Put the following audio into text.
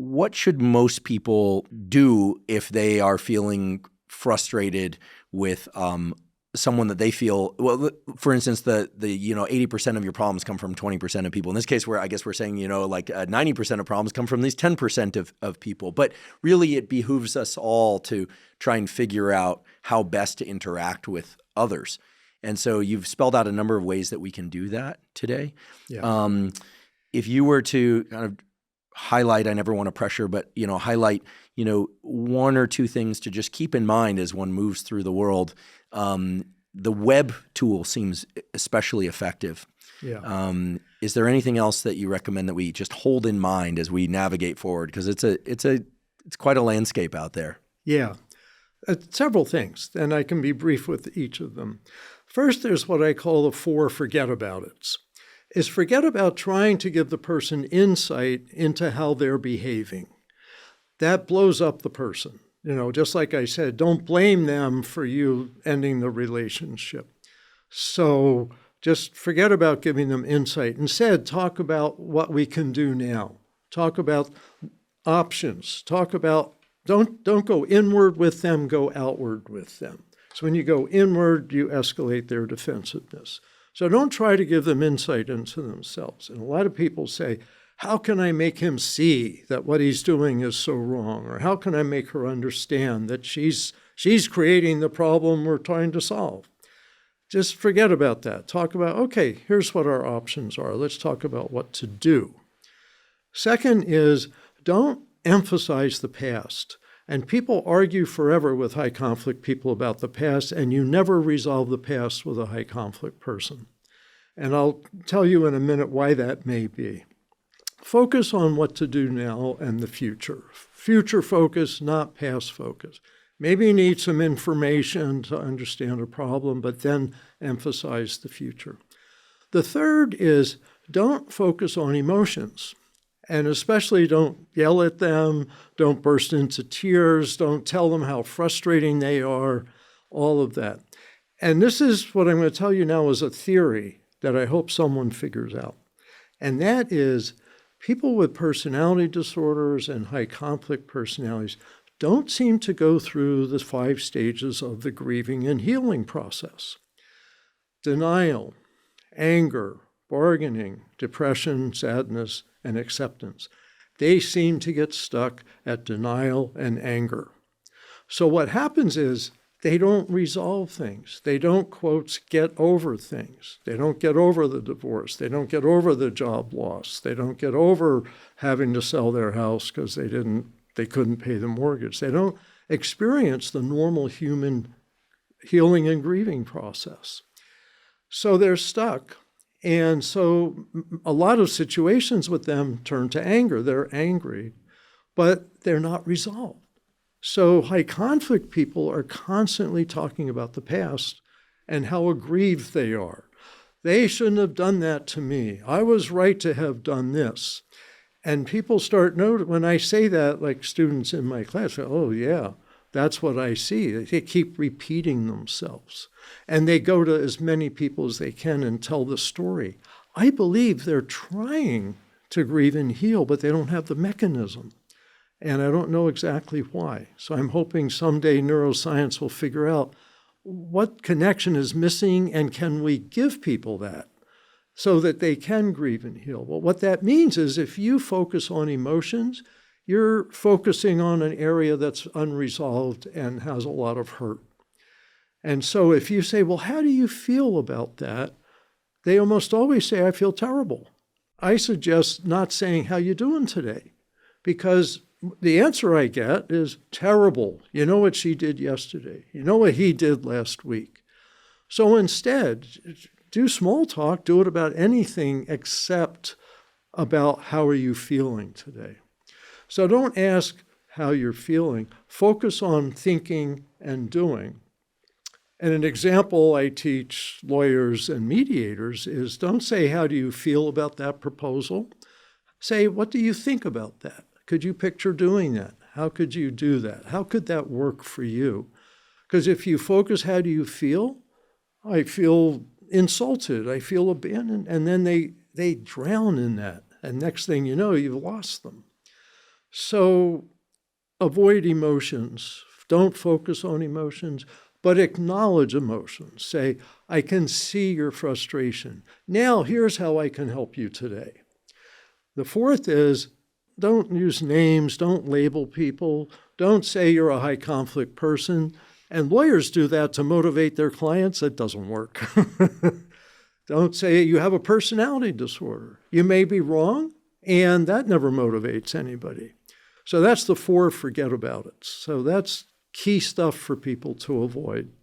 what should most people do if they are feeling frustrated with someone that they feel, well, for instance, the 80% of your problems come from 20% of people. In this case, where I guess we're saying, 90% of problems come from these 10% of people. But really, it behooves us all to try and figure out how best to interact with others. And so you've spelled out a number of ways that we can do that today. Yeah. If you were to kind of highlight, I never want to pressure, but highlight, one or two things to just keep in mind as one moves through the world. The web tool seems especially effective. Yeah. Is there anything else that you recommend that we just hold in mind as we navigate forward? Because it's quite a landscape out there. Yeah. Several things, and I can be brief with each of them. First, there's what I call the 4 forget-aboutits. Is forget about trying to give the person insight into how they're behaving. That blows up the person. Just like I said, don't blame them for you ending the relationship. So just forget about giving them insight. Instead, talk about what we can do now. Talk about options. Talk about, don't go inward with them, go outward with them. So when you go inward, you escalate their defensiveness. So don't try to give them insight into themselves. And a lot of people say, how can I make him see that what he's doing is so wrong? Or how can I make her understand that she's creating the problem we're trying to solve? Just forget about that. Talk about, okay, here's what our options are. Let's talk about what to do. Second is, don't emphasize the past. And people argue forever with high conflict people about the past, and you never resolve the past with a high conflict person. And I'll tell you in a minute why that may be. Focus on what to do now and the future. Future focus, not past focus. Maybe you need some information to understand a problem, but then emphasize the future. The third is don't focus on emotions. And especially don't yell at them, don't burst into tears, don't tell them how frustrating they are, all of that. And this is what I'm going to tell you now is a theory that I hope someone figures out. And that is people with personality disorders and high conflict personalities don't seem to go through the 5 stages of the grieving and healing process. Denial, anger, bargaining, depression, sadness, and acceptance. They seem to get stuck at denial and anger. So what happens is they don't resolve things. They don't, quotes, get over things. They don't get over the divorce. They don't get over the job loss. They don't get over having to sell their house because they couldn't pay the mortgage. They don't experience the normal human healing and grieving process. So they're stuck. And so a lot of situations with them turn to anger. They're angry, but they're not resolved. So high conflict people are constantly talking about the past and how aggrieved they are. They shouldn't have done that to me. I was right to have done this. And people start noting, when I say that, like students in my class, oh yeah, that's what I see. They keep repeating themselves. And they go to as many people as they can and tell the story. I believe they're trying to grieve and heal, but they don't have the mechanism. And I don't know exactly why. So I'm hoping someday neuroscience will figure out what connection is missing and can we give people that so that they can grieve and heal. Well, what that means is if you focus on emotions, you're focusing on an area that's unresolved and has a lot of hurt. And so if you say, well, how do you feel about that? They almost always say, I feel terrible. I suggest not saying, how you doing today? Because the answer I get is terrible. You know what she did yesterday. You know what he did last week. So instead, do small talk, do it about anything except about how are you feeling today. So don't ask how you're feeling. Focus on thinking and doing. And an example I teach lawyers and mediators is don't say, how do you feel about that proposal? Say, what do you think about that? Could you picture doing that? How could you do that? How could that work for you? Because if you focus, how do you feel? I feel insulted. I feel abandoned. And then they drown in that. And next thing you know, you've lost them. So avoid emotions. Don't focus on emotions, but acknowledge emotions. Say, I can see your frustration. Now, here's how I can help you today. The fourth is, don't use names, don't label people, don't say you're a high conflict person. And lawyers do that to motivate their clients. It doesn't work. Don't say you have a personality disorder. You may be wrong, and that never motivates anybody. So that's the 4 forget about it. So that's key stuff for people to avoid.